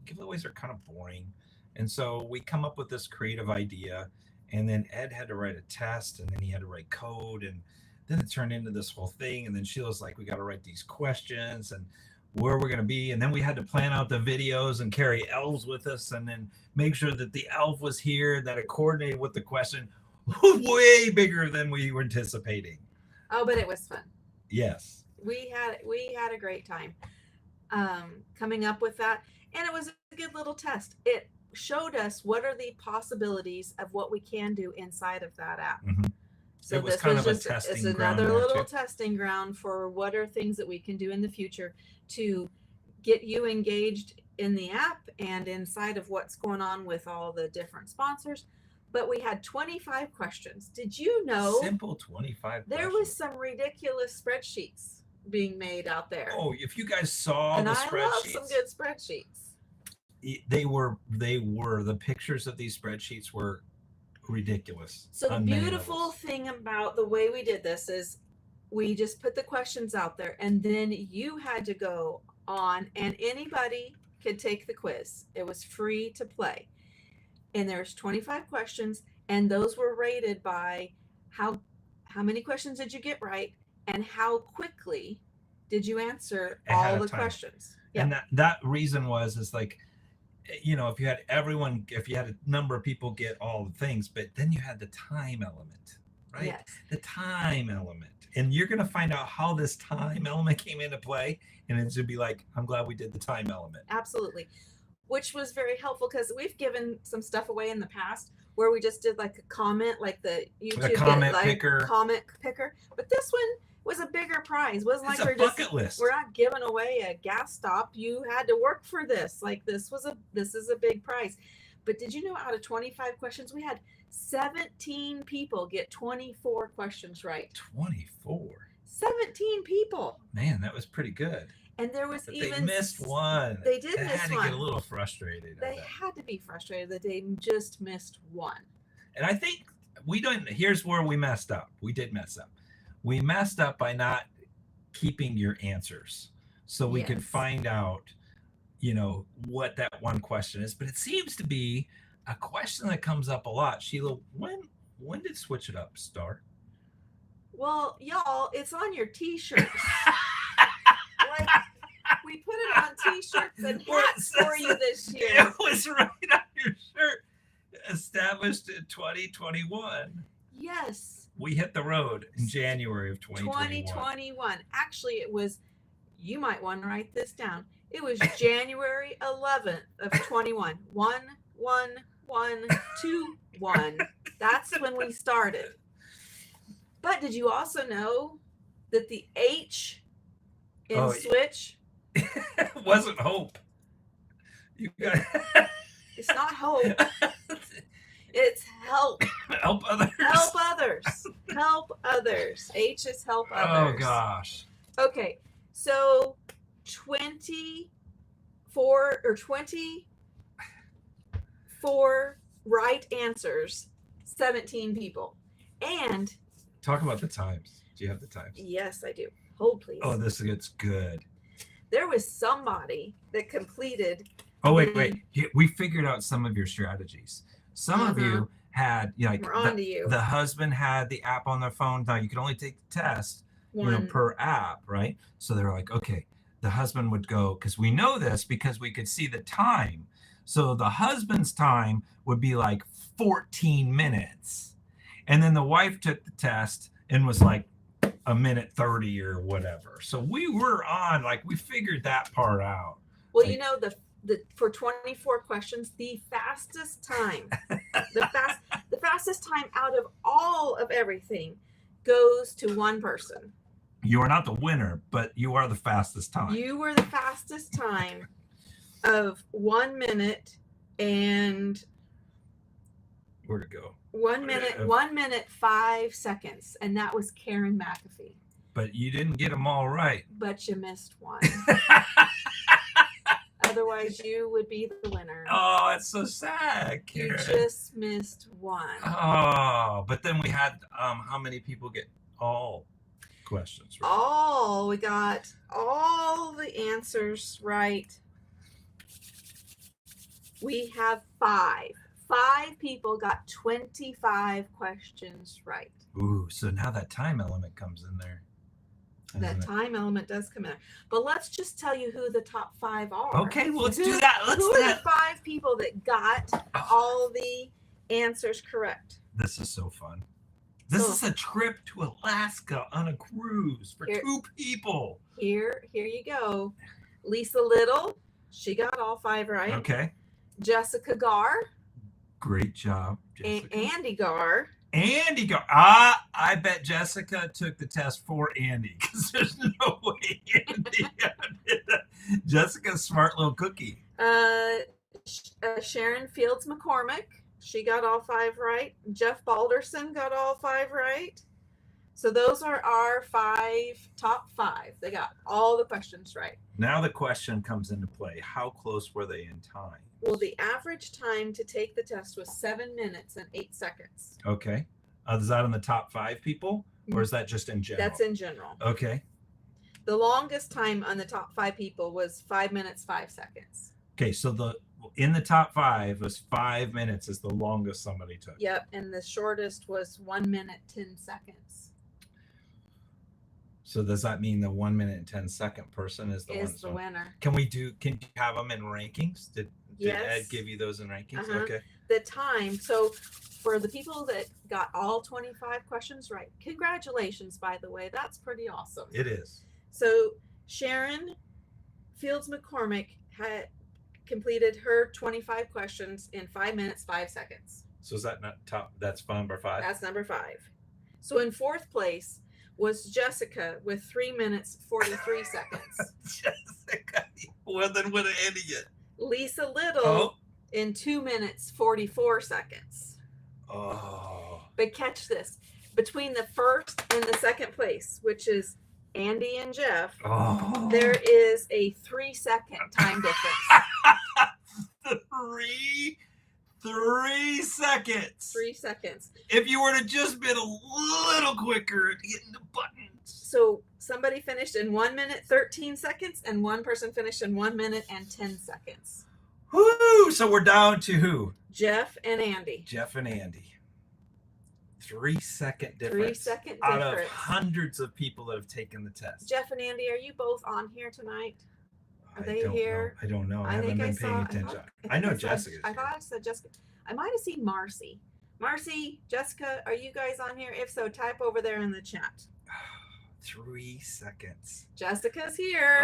giveaways are kind of boring. And so we come up with this creative idea, and then Ed had to write a test, and then he had to write code, and then it turned into this whole thing. And then Sheila's like, we got to write these questions and where we're going to be. And then we had to plan out the videos and carry elves with us, and then make sure that the elf was here, that it coordinated with the question. Way bigger than we were anticipating. Oh, but it was fun. Yes. We had a great time coming up with that. And it was a good little test. It showed us what are the possibilities of what we can do inside of that app. Mm-hmm. So this was just it's another little testing ground for what are things that we can do in the future to get you engaged in the app and inside of what's going on with all the different sponsors. But we had 25 questions. Did you know? Simple 25 there questions. Was some ridiculous spreadsheets being made out there. Oh, if you guys saw the spreadsheets. I love some good spreadsheets. They were the pictures of these spreadsheets were ridiculous. So the beautiful thing about the way we did this is we just put the questions out there, and then you had to go on, and anybody could take the quiz. It was free to play. And there's 25 questions, and those were rated by how many questions did you get right, and how quickly did you answer all the questions. And that reason is like, you know, if you had a number of people get all the things, but then you had the time element, right? Yes. The time element. And you're going to find out how this time element came into play. And it's going to be like, I'm glad we did the time element. Absolutely. Which was very helpful because we've given some stuff away in the past where we just did like a comment, like the YouTube comment picker. But this one was a bigger prize. It wasn't it's like we're not giving away a gas stop. You had to work for this. Like this is a big prize. But did you know out of 25 questions, we had 17 people get 24 questions right. 24. 17 people. Man, that was pretty good. And there was they missed one. They did miss one. They had to get a little frustrated. They had to be frustrated that they just missed one. And I think here's where we messed up. We did mess up. We messed up by not keeping your answers so we could find out, you know, what that one question is. But it seems to be a question that comes up a lot. Sheila, when did Switch It Up start? Well, y'all, it's on your t-shirts. Like, we put it on t-shirts and hats for you this year. It was right on your shirt. Established in 2021. Yes. We hit the road in January of 2021. Actually, it was, you might want to write this down. It was January 11th of 21. 1, 1, 1, 2, 1. That's when we started. But did you also know that the H in Switch wasn't hope? You got it's not hope. It's help. Help others. Help others. Help others. H is help others. Oh gosh. Okay. So 24 right answers, 17 people. And talk about the times. Do you have the times? Yes, I do. Hold, please. Oh, this gets good. There was somebody that completed. Oh, wait. We figured out some of your strategies. Some of you had, like, the husband had the app on their phone. Now you can only take the test, per app, right? So they're like, okay, the husband would go, because we know this because we could see the time. So the husband's time would be like 14 minutes. And then the wife took the test and was like a minute 30 or whatever. So we were on, like, we figured that part out. Well, like, you know, the for 24 questions, the fastest time, the fastest time out of all of everything goes to one person. You are not the winner, but you are the fastest time. You were the fastest time of 1 minute and where'd it go? 1 minute 5 seconds, and that was Karen McAfee. But you didn't get them all right. But you missed one. Otherwise, you would be the winner. Oh, that's so sad, Karen. You just missed one. Oh, but then we had how many people get all questions right? All, we got all the answers right. We have 5. 5 people got 25 questions right. Ooh, so now that time element comes in there. That time element does come in there. But let's just tell you who the top 5 are. Okay, well, let's do that. Let's who do are that. the 5 people that got all the answers correct? This is so fun. This is a trip to Alaska on a cruise for 2 people. Here you go. Lisa Little, she got all 5 right. Okay. Jessica Garr. Great job, Jessica. Andy Garr. Andy Garr. I bet Jessica took the test for Andy, because there's no way Andy did that. Jessica's a smart little cookie. Sharon Fields McCormick. She got all 5 right. Jeff Balderson got all 5 right. So those are our top 5. They got all the questions right. Now the question comes into play. How close were they in time? Well, the average time to take the test was 7 minutes and 8 seconds. Okay. Is that on the top 5 people, or is that just in general? That's in general. Okay. The longest time on the top 5 people was 5 minutes, 5 seconds. Okay, so in the top 5 was 5 minutes is the longest somebody took. Yep, and the shortest was 1 minute, 10 seconds. So does that mean the 1 minute and 10 second person is the winner? Can you have them in rankings? Did Ed give you those in rankings? Okay. The time. So for the people that got all 25 questions right, congratulations, by the way. That's pretty awesome. It is. So Sharon Fields McCormick had completed her 25 questions in 5 minutes, 5 seconds. So is that not top? That's number 5? That's number 5. So in 4th place was Jessica with 3 minutes, 43 seconds. Jessica, well, then what did Andy get? Lisa Little in 2 minutes, 44 seconds. Oh. But catch this. Between the 1st and the 2nd place, which is Andy and Jeff, there is a 3-second time difference. 3 seconds. 3 seconds. If you were to just been a little quicker at hitting the buttons. So somebody finished in 1 minute, 13 seconds, and one person finished in 1 minute and 10 seconds. Woo! So we're down to who? Jeff and Andy. Jeff and Andy. 3 second difference. 3 second difference. Out of hundreds of people that have taken the test. Jeff and Andy, are you both on here tonight? Are they here? I don't know. I haven't been paying attention. I know Jessica. I thought I said Jessica. I might have seen Marcy. Marcy, Jessica, are you guys on here? If so, type over there in the chat. 3 seconds. Jessica's here.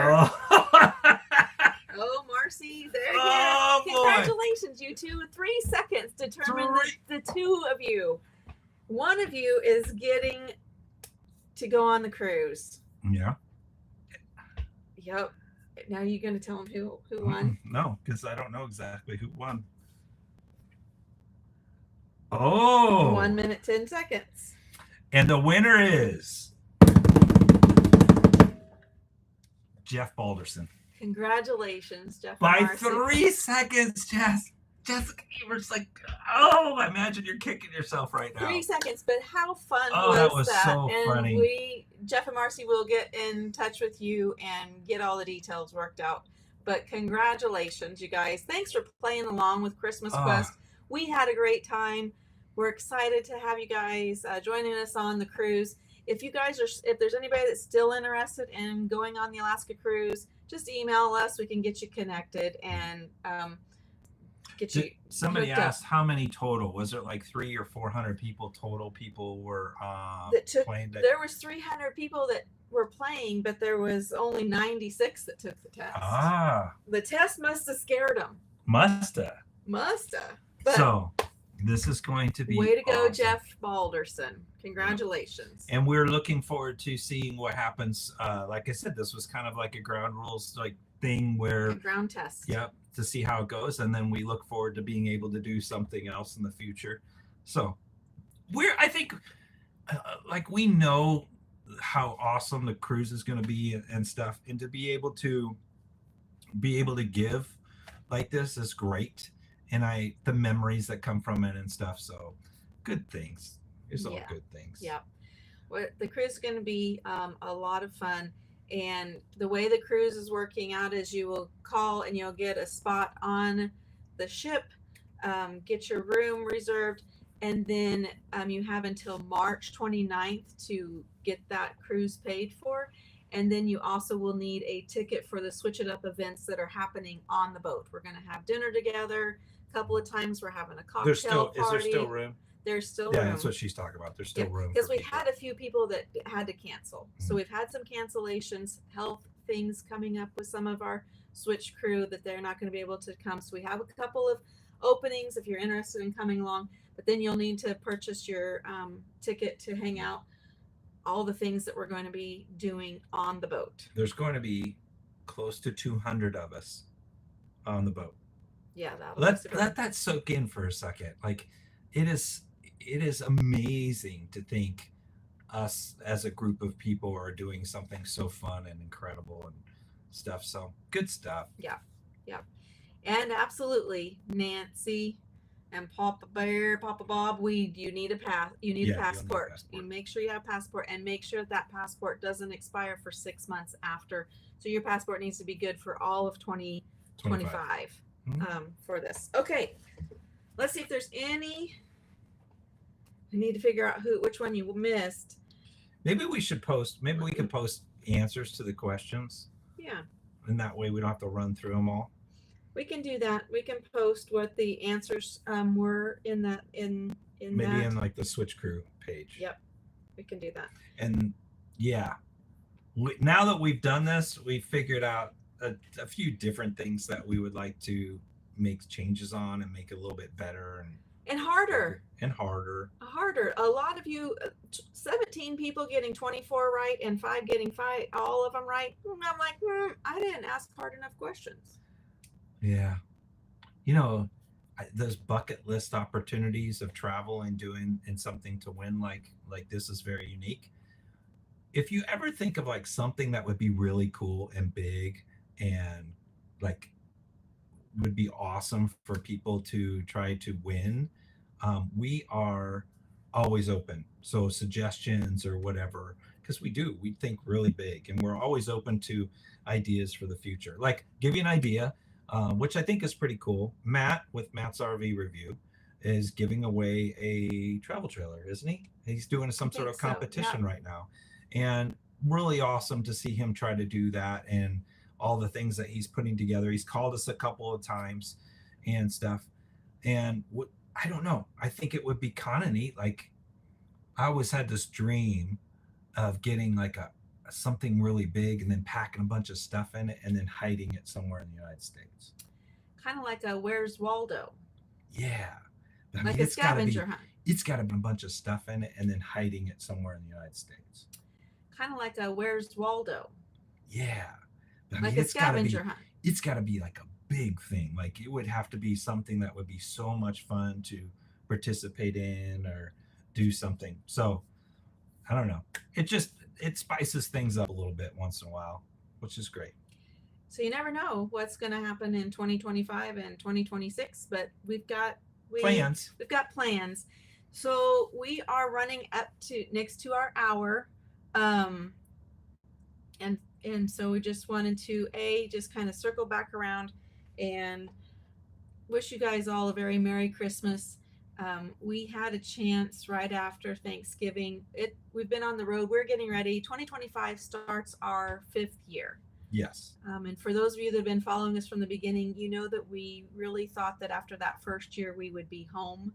Oh, Marcy, there you go. Congratulations, you two. 3 seconds determined the 2 of you. One of you is getting to go on the cruise. Yeah. Yep. Now you're going to tell them who won? No, because I don't know exactly who won. Oh. 1 minute, 10 seconds. And the winner is Jeff Balderson. Congratulations, Jeff. By 3 seconds, Jessica, you were just like, imagine you're kicking yourself right now. 3 seconds, but how fun that was that? So and funny. Jeff and Marcy will get in touch with you and get all the details worked out. But congratulations, you guys. Thanks for playing along with Christmas Quest. We had a great time. We're excited to have you guys joining us on the cruise. If there's anybody that's still interested in going on the Alaska cruise, just email us. We can get you connected and get you Somebody hooked up. asked how many total? Was it like 300 or 400 people total? People were playing. There was 300 people that were playing, but there was only 96 that took the test. The test must have scared them. Musta. But so this is going to be way to go, awesome. 𝗃𝗏𝗏. Congratulations. And we're looking forward to seeing what happens. Like I said, this was kind of like a ground rules like thing where a ground test. Yep, to see how it goes, and then we look forward to being able to do something else in the future. So I think like we know how awesome the cruise is going to be and stuff, and to be able to give like this is great. And the memories that come from it and stuff. So good things. It's all good things. Yeah. Well, the cruise is going to be a lot of fun. And the way the cruise is working out is you will call and you'll get a spot on the ship, get your room reserved, and then you have until March 29th to get that cruise paid for. And then you also will need a ticket for the Switch It Up events that are happening on the boat. We're going to have dinner together a couple of times. We're having a cocktail party. Is there still room? There's still room. Yeah, that's what she's talking about. There's still room. Because we had a few people that had to cancel. So we've had some cancellations, health things coming up with some of our Switch crew that they're not going to be able to come. So we have a couple of openings if you're interested in coming along. But then you'll need to purchase your ticket to hang out. All the things that we're going to be doing on the boat. There's going to be close to 200 of us on the boat. Yeah, let that soak in for a second. Like it is amazing to think us as a group of people are doing something so fun and incredible and stuff. So good stuff. Yeah. And absolutely, Nancy and Papa Bear, Papa Bob, you need a passport. You make sure you have a passport, and make sure that passport doesn't expire for 6 months after. So your passport needs to be good for all of 2025 for this. Okay, let's see if there's any. I need to figure out which one you missed. Maybe we should post. Maybe we can post answers to the questions. Yeah. And that way we don't have to run through them all. We can do that. We can post what the answers were in that in maybe in like the Switch Crew page. Yep, we can do that. And yeah, now that we've done this, we've figured out a few different things that we would like to make changes on and make it a little bit better and harder. A lot of you, 17 people getting 24 right and 5 getting all of them right. I'm like, I didn't ask hard enough questions. Yeah. Those bucket list opportunities of travel and doing and something to win like this is very unique. If you ever think of like something that would be really cool and big and like would be awesome for people to try to win, we are always open. So suggestions or whatever, because we think really big, and we're always open to ideas for the future. Like give you an idea. Which I think is pretty cool. Matt with Matt's RV Review is giving away a travel trailer, isn't he? He's doing some sort of competition right now. And really awesome to see him try to do that and all the things that he's putting together. He's called us a couple of times and stuff. And I don't know. I think it would be kind of neat. Like I always had this dream of getting like something really big and then packing a bunch of stuff in it and then hiding it somewhere in the United States. Kind of like a Where's Waldo? Yeah. I mean, like a scavenger hunt. It's got to be a bunch of stuff in it and then hiding it somewhere in the United States. Kind of like a Where's Waldo? Yeah. I mean, like a scavenger hunt. It's got to be like a big thing. Like it would have to be something that would be so much fun to participate in or do something. So I don't know. It spices things up a little bit once in a while, which is great. So you never know what's going to happen in 2025 and 2026, but we've got plans. We've got plans. So we are running up to next to our hour. And so we just wanted to just kind of circle back around and wish you guys all a very Merry Christmas. We had a chance right after Thanksgiving. We've been on the road. We're getting ready. 2025 starts our 5th year. Yes. And for those of you that have been following us from the beginning, you know that we really thought that after that first year we would be home.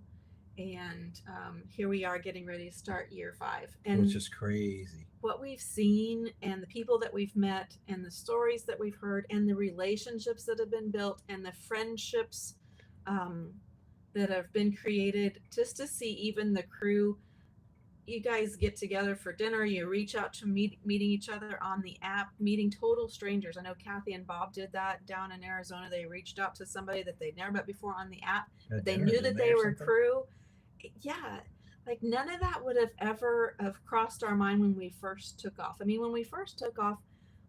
And here we are getting ready to start year 5. And it was just crazy. What we've seen and the people that we've met and the stories that we've heard and the relationships that have been built and the friendships that have been created, just to see even the crew. You guys get together for dinner, you reach out to meeting each other on the app, meeting total strangers. I know Kathy and Bob did that down in Arizona. They reached out to somebody that they'd never met before on the app. They knew that they were crew. Yeah, like none of that would have ever have crossed our mind when we first took off. I mean, when we first took off,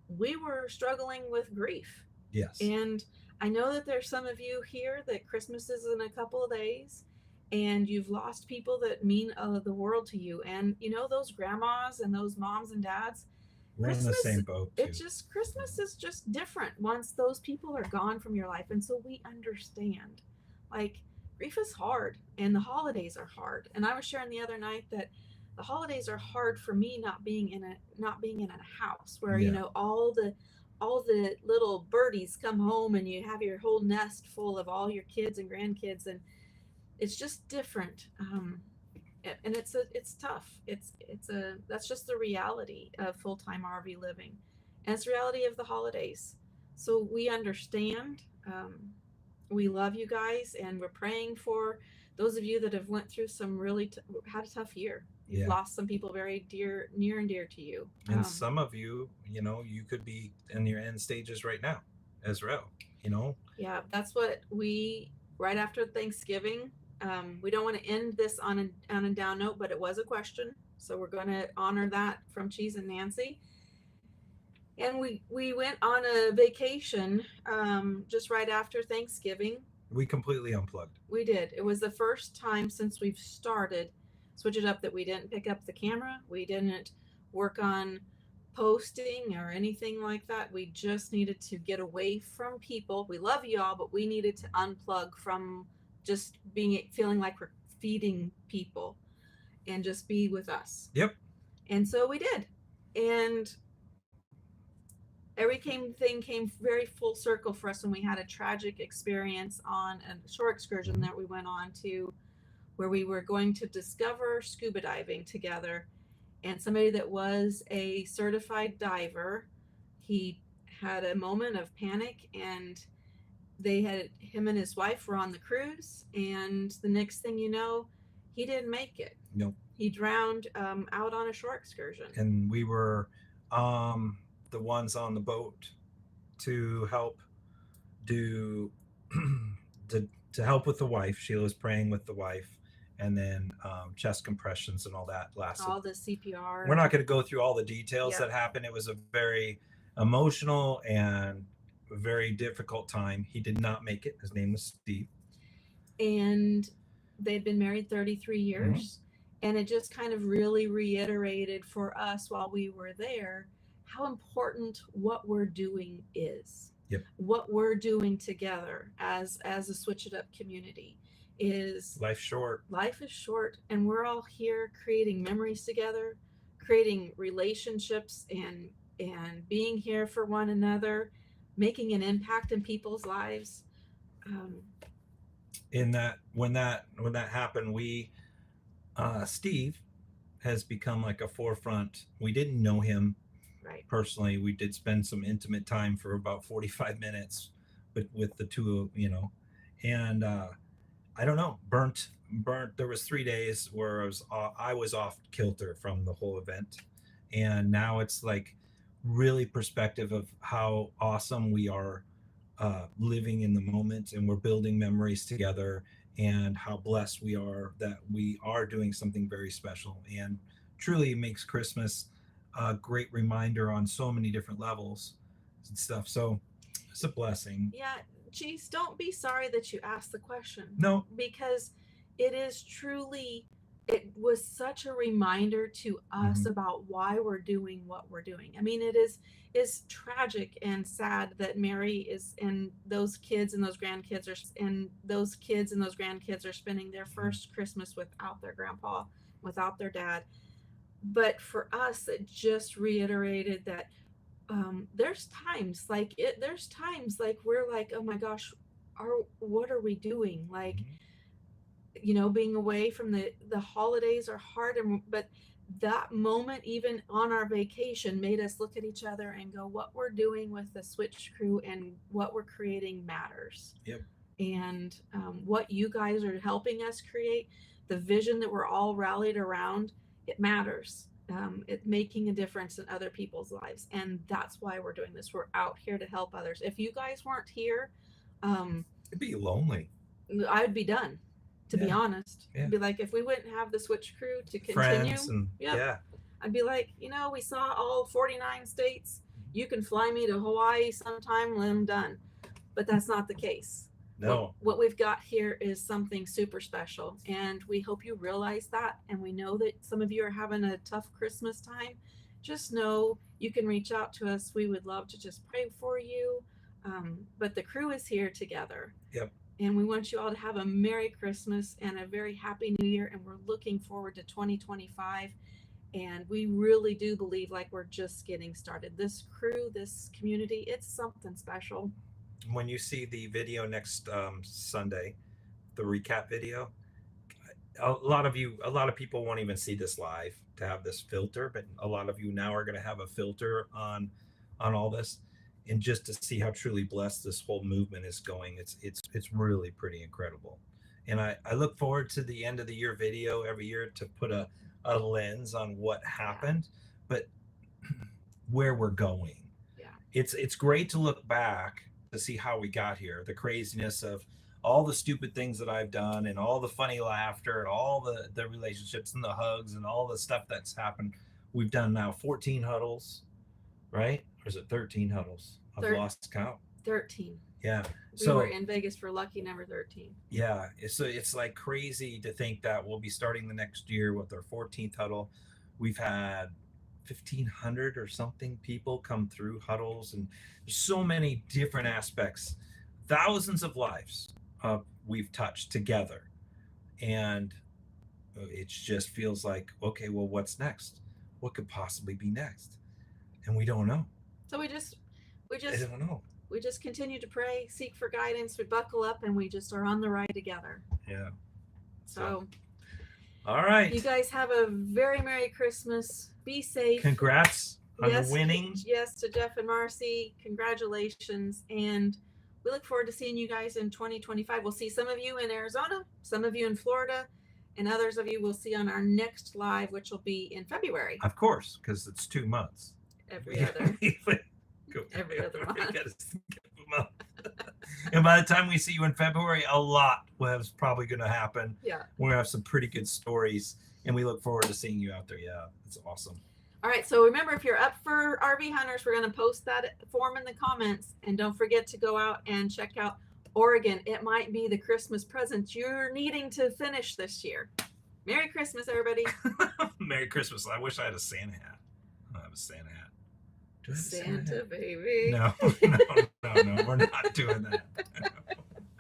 we were struggling with grief. Yes. And I know that there's some of you here that Christmas is in a couple of days, and you've lost people that mean the world to you. And you know, those grandmas and those moms and dads, we're in the same boat too. Christmas is just different once those people are gone from your life. And so we understand, like, grief is hard and the holidays are hard. And I was sharing the other night that the holidays are hard for me not being in a house where, you know, all the little birdies come home and you have your whole nest full of all your kids and grandkids, and it's just different. And it's tough. That's just the reality of full-time RV living, and it's the reality of the holidays. So we understand. We love you guys, and we're praying for those of you that have went through some really had a tough year. You've lost some people very near and dear to you. And some of you, you know, you could be in your end stages right now as well, you know? Yeah, that's what right after Thanksgiving, we don't want to end this on a down note, but it was a question. So we're going to honor that from Cheese and Nancy. And we went on a vacation just right after Thanksgiving. We completely unplugged. We did. It was the first time since we've started Switch It Up that we didn't pick up the camera. We didn't work on posting or anything like that. We just needed to get away from people. We love you all, but we needed to unplug from just feeling like we're feeding people and just be with us. Yep. And so we did. And everything came very full circle for us when we had a tragic experience on a shore excursion that we went on to, where we were going to discover scuba diving together. And somebody that was a certified diver, he had a moment of panic, and him and his wife were on the cruise, and the next thing you know, he didn't make it. Nope. He drowned out on a shore excursion. And we were the ones on the boat to help to help with the wife. Sheila was praying with the wife, and then chest compressions and all that lasted. All the CPR. We're not going to go through all the details that happened. It was a very emotional and very difficult time. He did not make it. His name was Steve. And they'd been married 33 years. Mm-hmm. And it just kind of really reiterated for us while we were there how important what we're doing is. Yep. What we're doing together as a Switch It Up community is life short. Life is short, and we're all here creating memories together, creating relationships, and being here for one another, making an impact in people's lives. When that happened, we Steve has become like a forefront. We didn't know him personally. We did spend some intimate time for about 45 minutes with the two, you know, and I don't know, burnt. There was 3 days where I was off kilter from the whole event, and now it's like really perspective of how awesome we are living in the moment, and we're building memories together, and how blessed we are that we are doing something very special, and truly makes Christmas a great reminder on so many different levels and stuff. So it's a blessing. Yeah. Geez, don't be sorry that you asked the question. No, because it was such a reminder to us about why we're doing what we're doing. I mean, it is tragic and sad that Mary and those kids and those grandkids are spending their first Christmas without their grandpa, without their dad. But for us, it just reiterated that there's times like we're like, oh my gosh, what are we doing? Like, being away from the holidays are hard, but that moment, even on our vacation, made us look at each other and go, what we're doing with the Switch crew and what we're creating matters. Yep. And what you guys are helping us create, the vision that we're all rallied around, it matters. It's making a difference in other people's lives. And that's why we're doing this. We're out here to help others. If you guys weren't here, it'd be lonely. I'd be done, to be honest. Yeah. It'd be like, if we wouldn't have the Switch crew to continue, friends and, I'd be like, we saw all 49 states. You can fly me to Hawaii sometime, and I'm done. But that's not the case. No. What we've got here is something super special, and we hope you realize that. And we know that some of you are having a tough Christmas time. Just know you can reach out to us. We would love to just pray for you. But the crew is here together. Yep. And we want you all to have a Merry Christmas and a very Happy New Year. And we're looking forward to 2025. And we really do believe like we're just getting started. This crew, this community, it's something special. When you see the video next Sunday, the recap video, a lot of people won't even see this live to have this filter, but a lot of you now are going to have a filter on all this, and just to see how truly blessed this whole movement is going, it's really pretty incredible. And I look forward to the end of the year video every year to put a lens on what happened, but where we're going. Yeah, it's great to look back to see how we got here, the craziness of all the stupid things that I've done and all the funny laughter and all the relationships and the hugs and all the stuff that's happened. We've done now 14 huddles, right? Or is it 13 huddles? I've lost count. 13. Yeah. We were in Vegas for lucky number 13. Yeah. So it's like crazy to think that we'll be starting the next year with our 14th huddle. We've had 1,500 or something people come through huddles, and there's so many different aspects, thousands of lives we've touched together, and it just feels like, okay, well, what's next? What could possibly be next? And we don't know. So we don't know. We just continue to pray, seek for guidance, we buckle up, and we just are on the ride together. Yeah. So all right, you guys have a very Merry Christmas. Be safe. Congrats on the winnings. Yes, to Jeff and Marcy. Congratulations. And we look forward to seeing you guys in 2025. We'll see some of you in Arizona, some of you in Florida, and others of you we'll see on our next live, which will be in February. Of course, because it's 2 months. Every other month. And by the time we see you in February, a lot was probably going to happen. Yeah. We're going to have some pretty good stories, and we look forward to seeing you out there. Yeah, it's awesome. All right. So remember, if you're up for RV Hunters, we're going to post that form in the comments. And don't forget to go out and check out Oregon. It might be the Christmas present you're needing to finish this year. Merry Christmas, everybody. Merry Christmas. I wish I had a Santa hat. I don't have a Santa hat. Do I have a Santa baby. No, we're not doing that.